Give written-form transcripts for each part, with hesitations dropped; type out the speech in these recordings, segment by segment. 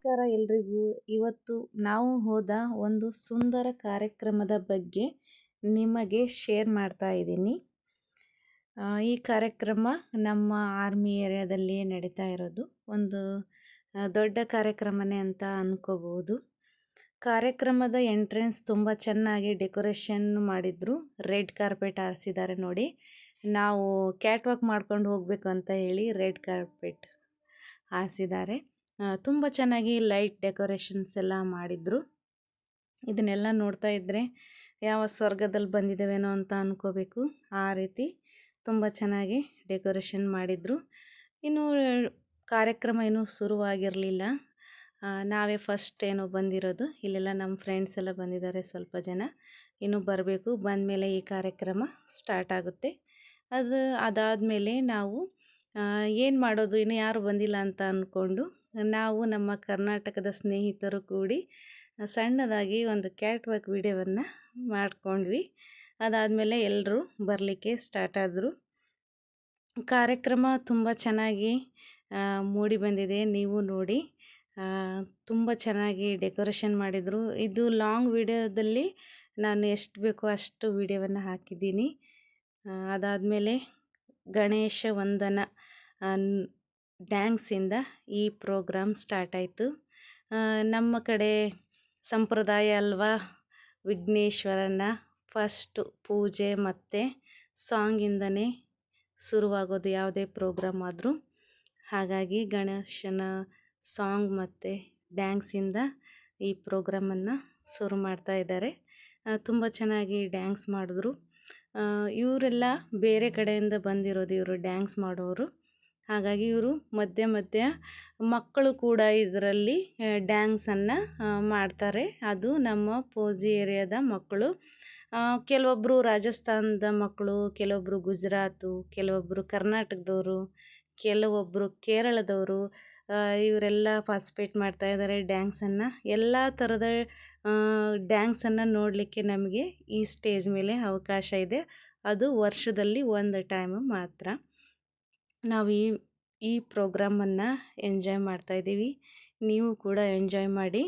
ನಮಸ್ಕಾರ ಎಲ್ರಿಗೂ. ಇವತ್ತು ನಾವು ಹೋದ ಒಂದು ಸುಂದರ ಕಾರ್ಯಕ್ರಮದ ಬಗ್ಗೆ ನಿಮಗೆ ಶೇರ್ ಮಾಡ್ತಾ ಇದ್ದೀನಿ. ಈ ಕಾರ್ಯಕ್ರಮ ನಮ್ಮ ಆರ್ಮಿ ಏರಿಯಾದಲ್ಲಿ ನಡೀತಾ ಇರೋದು ಒಂದು ದೊಡ್ಡ ಕಾರ್ಯಕ್ರಮನೇ ಅಂತ ಅನ್ಕೋಬಹುದು. ಕಾರ್ಯಕ್ರಮದ ಎಂಟ್ರೆನ್ಸ್ ತುಂಬ ಚೆನ್ನಾಗಿ ಡೆಕೋರೇಷನ್ ಮಾಡಿದ್ರು. ರೆಡ್ ಕಾರ್ಪೆಟ್ ಹಾರಿಸಿದ್ದಾರೆ ನೋಡಿ. ನಾವು ಕ್ಯಾಟ್ ವಾಕ್ ಮಾಡ್ಕೊಂಡು ಹೋಗಬೇಕು ಅಂತ ಹೇಳಿ ರೆಡ್ ಕಾರ್ಪೆಟ್ ಹಾಸಿದ್ದಾರೆ. ತುಂಬ ಚೆನ್ನಾಗಿ ಲೈಟ್ ಡೆಕೋರೇಷನ್ಸ್ ಎಲ್ಲ ಮಾಡಿದರು. ಇದನ್ನೆಲ್ಲ ನೋಡ್ತಾ ಇದ್ದರೆ ಯಾವ ಸ್ವರ್ಗದಲ್ಲಿ ಬಂದಿದ್ದೇವೇನೋ ಅಂತ ಅನ್ಕೋಬೇಕು. ಆ ರೀತಿ ತುಂಬ ಚೆನ್ನಾಗಿ ಡೆಕೋರೇಷನ್ ಮಾಡಿದರು. ಇನ್ನು ಕಾರ್ಯಕ್ರಮ ಇನ್ನೂ ಶುರುವಾಗಿರಲಿಲ್ಲ. ನಾವೇ ಫಸ್ಟ್ ಏನೋ ಬಂದಿರೋದು. ಇಲ್ಲೆಲ್ಲ ನಮ್ಮ ಫ್ರೆಂಡ್ಸ್ ಎಲ್ಲ ಬಂದಿದ್ದಾರೆ, ಸ್ವಲ್ಪ ಜನ ಇನ್ನೂ ಬರಬೇಕು. ಬಂದಮೇಲೆ ಈ ಕಾರ್ಯಕ್ರಮ ಸ್ಟಾರ್ಟ್ ಆಗುತ್ತೆ. ಅದಾದಮೇಲೆ ನಾವು ಏನು ಮಾಡೋದು, ಇನ್ನು ಯಾರು ಬಂದಿಲ್ಲ ಅಂತ ಅಂದ್ಕೊಂಡು ನಾವು ನಮ್ಮ ಕರ್ನಾಟಕದ ಸ್ನೇಹಿತರು ಕೂಡಿ ಸಣ್ಣದಾಗಿ ಒಂದು ಕ್ಯಾಟ್ ವಾಕ್ ವಿಡಿಯೋವನ್ನು ಮಾಡ್ಕೊಂಡ್ವಿ. ಅದಾದಮೇಲೆ ಎಲ್ಲರೂ ಬರಲಿಕ್ಕೆ ಸ್ಟಾರ್ಟ್ ಆದರು. ಕಾರ್ಯಕ್ರಮ ತುಂಬ ಚೆನ್ನಾಗಿ ಮೂಡಿ ಬಂದಿದೆ, ನೀವು ನೋಡಿ. ತುಂಬ ಚೆನ್ನಾಗಿ ಡೆಕೋರೇಷನ್ ಮಾಡಿದರು. ಇದು ಲಾಂಗ್ ವಿಡಿಯೋದಲ್ಲಿ ನಾನು ಎಷ್ಟು ಬೇಕೋ ಅಷ್ಟು ವಿಡಿಯೋವನ್ನು ಹಾಕಿದ್ದೀನಿ. ಅದಾದಮೇಲೆ ಗಣೇಶ ವಂದನ ಡ್ಯಾನ್ಸಿಂದ ಈ ಪ್ರೋಗ್ರಾಮ್ ಸ್ಟಾರ್ಟ್ ಆಯಿತು. ನಮ್ಮ ಕಡೆ ಸಂಪ್ರದಾಯ ಅಲ್ವಾ, ವಿಘ್ನೇಶ್ವರನ ಫಸ್ಟು ಪೂಜೆ ಮತ್ತು ಸಾಂಗಿಂದನೇ ಶುರುವಾಗೋದು ಯಾವುದೇ ಪ್ರೋಗ್ರಾಮ್ ಆದರೂ. ಹಾಗಾಗಿ ಗಣೇಶನ ಸಾಂಗ್ ಮತ್ತು ಡ್ಯಾನ್ಸಿಂದ ಈ ಪ್ರೋಗ್ರಾಮನ್ನು ಶುರು ಮಾಡ್ತಾ ಇದ್ದಾರೆ. ತುಂಬ ಚೆನ್ನಾಗಿ ಡ್ಯಾನ್ಸ್ ಮಾಡಿದ್ರು. ಇವರೆಲ್ಲ ಬೇರೆ ಕಡೆಯಿಂದ ಬಂದಿರೋದು, ಇವರು ಡ್ಯಾನ್ಸ್ ಮಾಡೋರು. ಹಾಗಾಗಿ ಇವರು ಮಧ್ಯ ಮಧ್ಯ ಮಕ್ಕಳು ಕೂಡ ಇದರಲ್ಲಿ ಡ್ಯಾನ್ಸನ್ನು ಮಾಡ್ತಾರೆ. ಅದು ನಮ್ಮ ಪೋಜಿ ಏರಿಯಾದ ಮಕ್ಕಳು. ಕೆಲವೊಬ್ಬರು ರಾಜಸ್ಥಾನದ ಮಕ್ಕಳು, ಕೆಲವೊಬ್ಬರು ಗುಜರಾತು, ಕೆಲವೊಬ್ಬರು ಕರ್ನಾಟಕದವರು, ಕೆಲವೊಬ್ಬರು ಕೇರಳದವರು, ಇವರೆಲ್ಲ ಪಾರ್ಟಿಸಿಪೇಟ್ ಮಾಡ್ತಾ ಇದ್ದಾರೆ ಡ್ಯಾನ್ಸನ್ನು. ಎಲ್ಲ ಥರದ ಡ್ಯಾನ್ಸನ್ನು ನೋಡಲಿಕ್ಕೆ ನಮಗೆ ಈ ಸ್ಟೇಜ್ ಮೇಲೆ ಅವಕಾಶ ಇದೆ. ಅದು ವರ್ಷದಲ್ಲಿ ಒಂದು ಟೈಮ್ ಮಾತ್ರ. ನಾವು ಈ ಪ್ರೋಗ್ರಾಮನ್ನು ಎಂಜಾಯ್ ಮಾಡ್ತಾಯಿದ್ದೀವಿ. ನೀವು ಕೂಡ ಎಂಜಾಯ್ ಮಾಡಿ.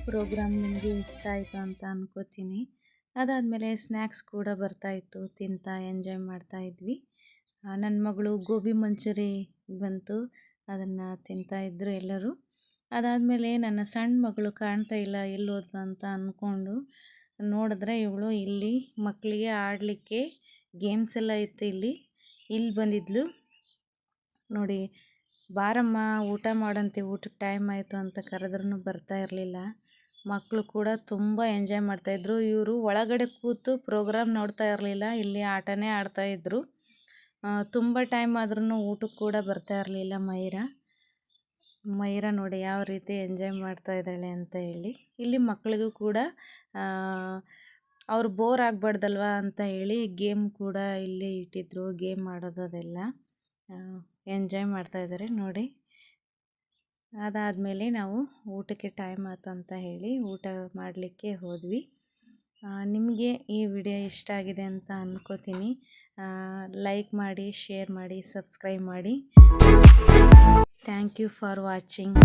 ಪ್ರೋಗ್ರಾಮ್ ನಿಮಗೆ ಇಷ್ಟ ಆಯಿತು ಅಂತ ಅನ್ಕೋತೀನಿ. ಅದಾದಮೇಲೆ ಸ್ನ್ಯಾಕ್ಸ್ ಕೂಡ ಬರ್ತಾಯಿತ್ತು, ತಿಂತಾ ಎಂಜಾಯ್ ಮಾಡ್ತಾಯಿದ್ವಿ. ನನ್ನ ಮಗಳು ಗೋಬಿ ಮಂಚೂರಿ ಬಂತು, ಅದನ್ನು ತಿಂತಾಯಿದ್ರು ಎಲ್ಲರೂ. ಅದಾದಮೇಲೆ ನನ್ನ ಸಣ್ಣ ಮಗಳು ಕಾಣ್ತಾ ಇಲ್ಲ, ಎಲ್ಲೋದ್ಲು ಅಂತ ಅಂದ್ಕೊಂಡು ನೋಡಿದ್ರೆ ಇವಳು ಇಲ್ಲಿ ಮಕ್ಕಳಿಗೆ ಆಡಲಿಕ್ಕೆ ಗೇಮ್ಸ್ ಎಲ್ಲ ಇತ್ತು, ಇಲ್ಲಿ ಬಂದಿದ್ಲು ನೋಡಿ. ಬಾರಮ್ಮ ಊಟ ಮಾಡಂತೆ, ಊಟಕ್ಕೆ ಟೈಮ್ ಆಯಿತು ಅಂತ ಕರೆದ್ರೂ ಬರ್ತಾ ಇರಲಿಲ್ಲ. ಮಕ್ಕಳು ಕೂಡ ತುಂಬ ಎಂಜಾಯ್ ಮಾಡ್ತಾಯಿದ್ರು. ಇವರು ಒಳಗಡೆ ಕೂತು ಪ್ರೋಗ್ರಾಮ್ ನೋಡ್ತಾ ಇರಲಿಲ್ಲ, ಇಲ್ಲಿ ಆಟನೇ ಆಡ್ತಾಯಿದ್ರು. ತುಂಬ ಟೈಮ್ ಆದ್ರೂ ಊಟಕ್ಕೆ ಕೂಡ ಬರ್ತಾ ಇರಲಿಲ್ಲ ಮೈರಾ ನೋಡಿ ಯಾವ ರೀತಿ ಎಂಜಾಯ್ ಮಾಡ್ತಾ ಇದ್ದಾಳೆ ಅಂತ ಹೇಳಿ. ಇಲ್ಲಿ ಮಕ್ಕಳಿಗೂ ಕೂಡ ಅವ್ರು ಬೋರ್ ಆಗಬಾರ್ದಲ್ವ ಅಂತ ಹೇಳಿ ಗೇಮ್ ಕೂಡ ಇಲ್ಲಿ ಇಟ್ಟಿದ್ರು, ಗೇಮ್ ಆಡೋದು ಅದೆಲ್ಲ ಎಂಜಾಯ್ ಮಾಡ್ತಾಯಿದ್ದಾರೆ ನೋಡಿ. ಅದಾದಮೇಲೆ ನಾವು ಊಟಕ್ಕೆ ಟೈಮ್ ಆಯ್ತು ಅಂತ ಹೇಳಿ ಊಟ ಮಾಡಲಿಕ್ಕೆ ಹೋದ್ವಿ. ನಿಮಗೆ ಈ ವಿಡಿಯೋ ಇಷ್ಟ ಆಗಿದೆ ಅಂತ ಅಂದ್ಕೋತೀನಿ. ಲೈಕ್ ಮಾಡಿ, ಶೇರ್ ಮಾಡಿ, ಸಬ್ಸ್ಕ್ರೈಬ್ ಮಾಡಿ. Thank you for watching.